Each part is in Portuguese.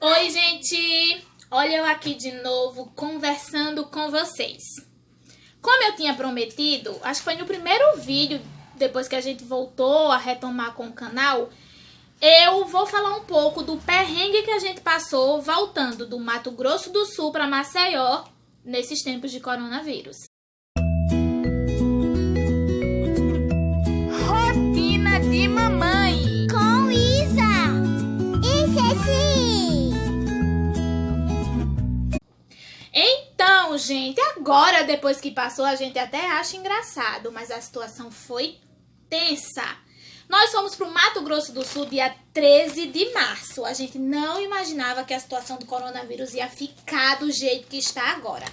Oi, gente! Olha eu aqui de novo conversando com vocês. Como eu tinha prometido, acho que foi no primeiro vídeo, depois que a gente voltou a retomar com o canal, eu vou falar um pouco do perrengue que a gente passou voltando do Mato Grosso do Sul para Maceió nesses tempos de coronavírus. Rotina de mamãe. Com Isa e Ceci. Então, gente, agora depois que passou a gente até acha engraçado, mas a situação foi tensa. Nós fomos para o Mato Grosso do Sul dia 13 de março. A gente não imaginava que a situação do coronavírus ia ficar do jeito que está agora.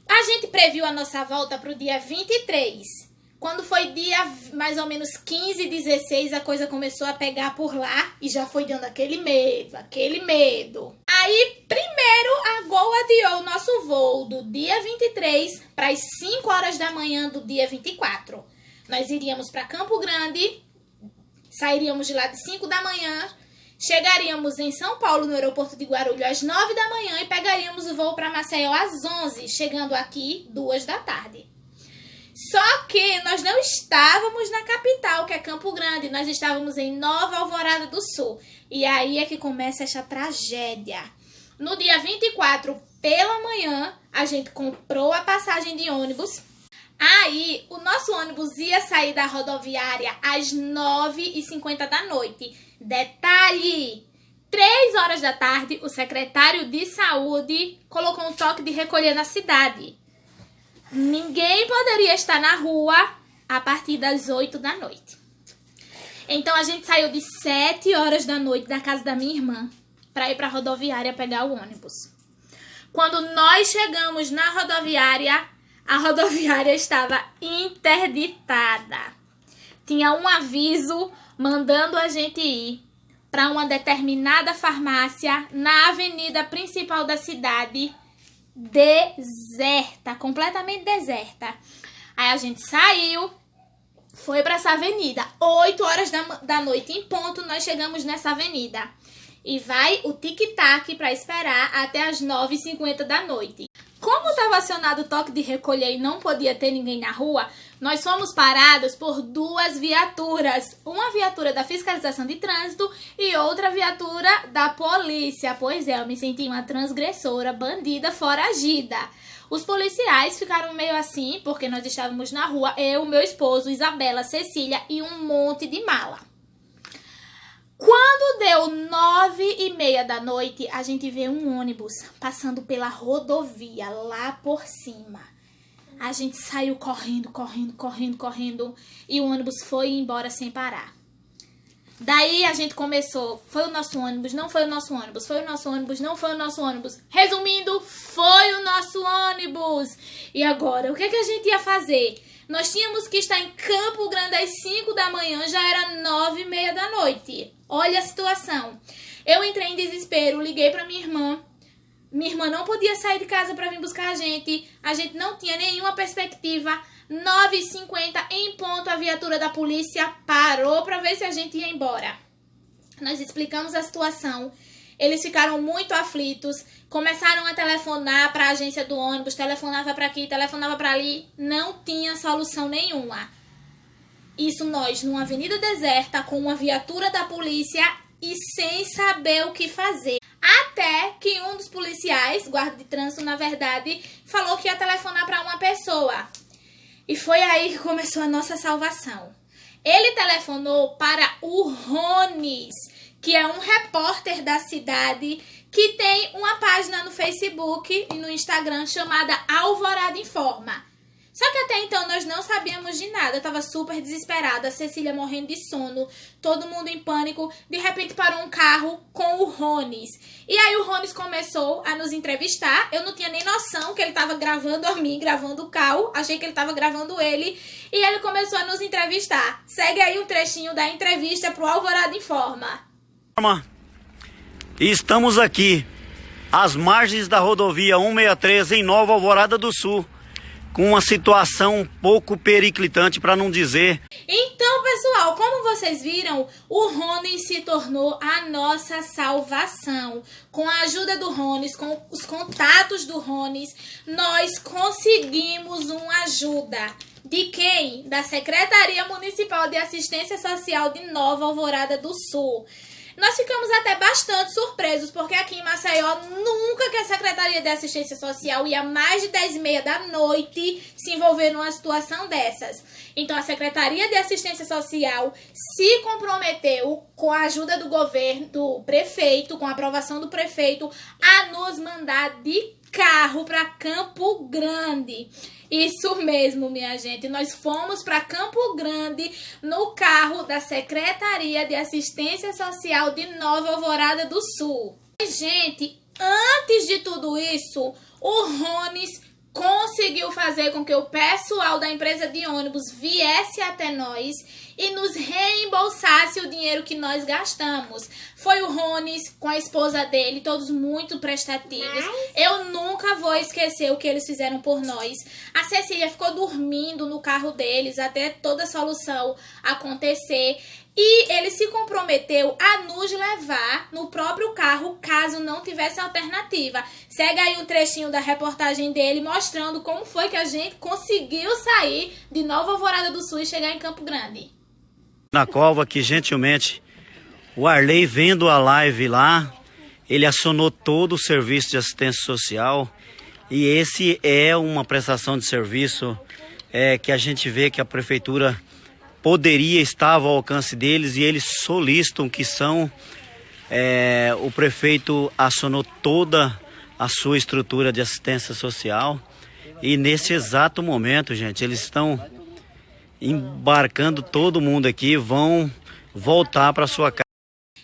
A gente previu a nossa volta para o dia 23. Quando foi dia mais ou menos 15, 16, a coisa começou a pegar por lá e já foi dando aquele medo. Aí, primeiro, a Gol adiou o nosso voo do dia 23 para as 5 horas da manhã do dia 24. Nós iríamos para Campo Grande, sairíamos de lá de 5 da manhã, chegaríamos em São Paulo, no aeroporto de Guarulhos, às 9 da manhã e pegaríamos o voo para Maceió às 11, chegando aqui 2 da tarde. Só que nós não estávamos na capital, que é Campo Grande, nós estávamos em Nova Alvorada do Sul. E aí é que começa essa tragédia. No dia 24, pela manhã, a gente comprou a passagem de ônibus. Aí, o nosso ônibus ia sair da rodoviária às 9h50 da noite. Detalhe! 3 horas da tarde, o secretário de saúde colocou um toque de recolher na cidade. Ninguém poderia estar na rua a partir das 8 da noite. Então, a gente saiu de 7 horas da noite da casa da minha irmã para ir para a rodoviária pegar o ônibus. Quando nós chegamos na rodoviária, a rodoviária estava interditada. Tinha um aviso mandando a gente ir para uma determinada farmácia na avenida principal da cidade, deserta, completamente deserta. Aí a gente saiu, foi para essa avenida. 8 horas da noite em ponto, nós chegamos nessa avenida. E vai o tic-tac para esperar até as 9h50 da noite. Como estava acionado o toque de recolher e não podia ter ninguém na rua, nós fomos parados por 2 viaturas. Uma viatura da fiscalização de trânsito e outra viatura da polícia. Pois é, eu me senti uma transgressora, bandida, foragida. Os policiais ficaram meio assim, porque nós estávamos na rua, eu, meu esposo, Isabela, Cecília e um monte de mala. Quando deu 9h30 da noite, a gente vê um ônibus passando pela rodovia, lá por cima. A gente saiu correndo, e o ônibus foi embora sem parar. Daí a gente começou, foi o nosso ônibus, não foi o nosso ônibus, foi o nosso ônibus, não foi o nosso ônibus. Resumindo, foi o nosso ônibus. E agora, o que a gente ia fazer? Nós tínhamos que estar em Campo Grande às 5 da manhã, já era 9h30 da noite. Olha a situação. Eu entrei em desespero, liguei para minha irmã. Minha irmã não podia sair de casa para vir buscar a gente não tinha nenhuma perspectiva. 9h50 em ponto, a viatura da polícia parou para ver se a gente ia embora. Nós explicamos a situação. Eles ficaram muito aflitos, começaram a telefonar para a agência do ônibus, telefonava para aqui, telefonava para ali, não tinha solução nenhuma. Isso nós numa avenida deserta com uma viatura da polícia e sem saber o que fazer. Até que um dos policiais, guarda de trânsito na verdade, falou que ia telefonar para uma pessoa. E foi aí que começou a nossa salvação. Ele telefonou para o Rones, que é um repórter da cidade que tem uma página no Facebook e no Instagram chamada Alvorada Informa. Só que até então nós não sabíamos de nada, eu tava super desesperada, a Cecília morrendo de sono, todo mundo em pânico. De repente parou um carro com o Rones. E aí o Rones começou a nos entrevistar, eu não tinha nem noção que ele tava gravando a mim, gravando o carro, achei que ele tava gravando ele. E ele começou a nos entrevistar. Segue aí um trechinho da entrevista pro Alvorada Informa. Estamos aqui, às margens da rodovia 163 em Nova Alvorada do Sul. com uma situação um pouco periclitante, para não dizer. Então, pessoal, como vocês viram, o Ronis se tornou a nossa salvação. Com a ajuda do Ronis, com os contatos do Ronis, nós conseguimos uma ajuda. De quem? Da Secretaria Municipal de Assistência Social de Nova Alvorada do Sul. Nós ficamos até bastante surpresos, porque aqui em Maceió, nunca que a Secretaria de Assistência Social ia mais de 10h30 da noite se envolver numa situação dessas. Então, a Secretaria de Assistência Social se comprometeu, com a ajuda do governo, do prefeito, com a aprovação do prefeito, a nos mandar de carro para Campo Grande. Isso mesmo, minha gente. Nós fomos para Campo Grande no carro da Secretaria de Assistência Social de Nova Alvorada do Sul. Gente, antes de tudo isso, o Ronis conseguiu fazer com que o pessoal da empresa de ônibus viesse até nós e nos reembolsasse o dinheiro que nós gastamos. Foi o Ronis com a esposa dele, todos muito prestativos. Eu nunca vou esquecer o que eles fizeram por nós. A Cecília ficou dormindo no carro deles até toda a solução acontecer. E ele se comprometeu a nos levar no próprio carro, caso não tivesse alternativa. Segue aí um trechinho da reportagem dele, mostrando como foi que a gente conseguiu sair de Nova Alvorada do Sul e chegar em Campo Grande. Na cova, que gentilmente o Arley, vendo a live lá, ele acionou todo o serviço de assistência social. E esse é uma prestação de serviço que a gente vê que a prefeitura poderia estar ao alcance deles, e eles solicitam que são... o prefeito acionou toda a sua estrutura de assistência social, e nesse exato momento, gente, eles estão embarcando todo mundo aqui, vão voltar para sua casa.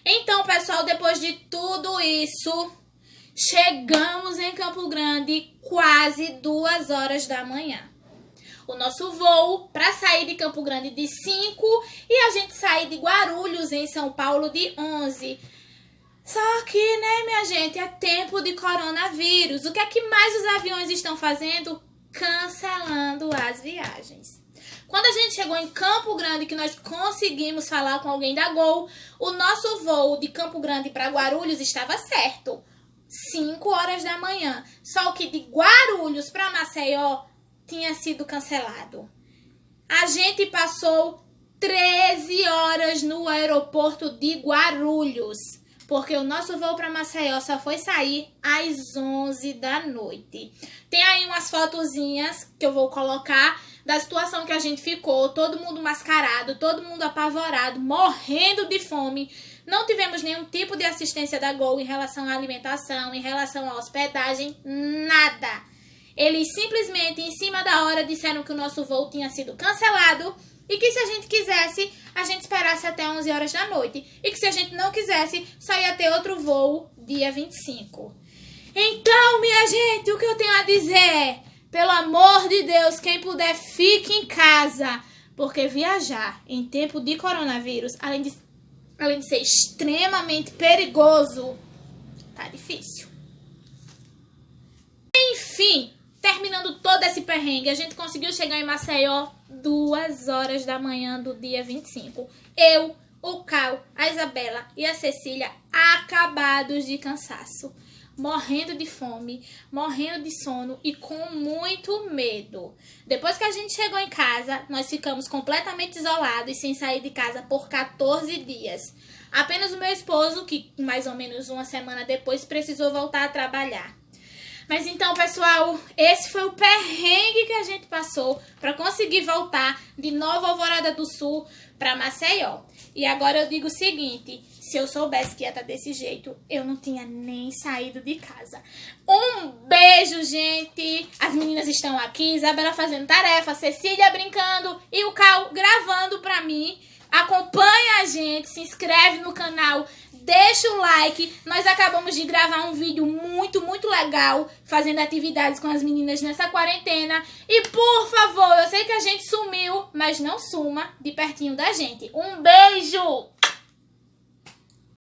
Então, pessoal, depois de tudo isso, chegamos em Campo Grande quase 2 horas da manhã. O nosso voo para sair de Campo Grande de 5 e a gente sair de Guarulhos, em São Paulo, de 11. Só que, né, minha gente, é tempo de coronavírus. O que é que mais os aviões estão fazendo? Cancelando as viagens. Quando a gente chegou em Campo Grande, que nós conseguimos falar com alguém da Gol, o nosso voo de Campo Grande para Guarulhos estava certo. 5 horas da manhã. Só que de Guarulhos para Maceió tinha sido cancelado. A gente passou 13 horas no aeroporto de Guarulhos, porque o nosso voo para Maceió só foi sair às 11 da noite. Tem aí umas fotozinhas que eu vou colocar da situação que a gente ficou, todo mundo mascarado, todo mundo apavorado, morrendo de fome. Não tivemos nenhum tipo de assistência da Gol em relação à alimentação, em relação à hospedagem, nada. Eles simplesmente, em cima da hora, disseram que o nosso voo tinha sido cancelado e que se a gente quisesse, a gente esperasse até 11 horas da noite. E que se a gente não quisesse, só ia ter outro voo dia 25. Então, minha gente, o que eu tenho a dizer? Pelo amor de Deus, quem puder, fique em casa. Porque viajar em tempo de coronavírus, além de ser extremamente perigoso, tá difícil. Enfim, terminando todo esse perrengue, a gente conseguiu chegar em Maceió 2 horas da manhã do dia 25. Eu, o Cal, a Isabela e a Cecília acabados de cansaço, morrendo de fome, morrendo de sono e com muito medo. Depois que a gente chegou em casa, nós ficamos completamente isolados e sem sair de casa por 14 dias. Apenas o meu esposo, que mais ou menos uma semana depois precisou voltar a trabalhar. Mas então, pessoal, esse foi o perrengue que a gente passou para conseguir voltar de Nova Alvorada do Sul para Maceió. E agora eu digo o seguinte, se eu soubesse que ia estar desse jeito, eu não tinha nem saído de casa. Um beijo, gente! As meninas estão aqui, Isabela fazendo tarefa, Cecília brincando e o Cal gravando para mim. Acompanha a gente, se inscreve no canal, deixa o like. Nós acabamos de gravar um vídeo muito legal, fazendo atividades com as meninas nessa quarentena. E por favor, eu sei que a gente sumiu, mas não suma de pertinho da gente. Um beijo!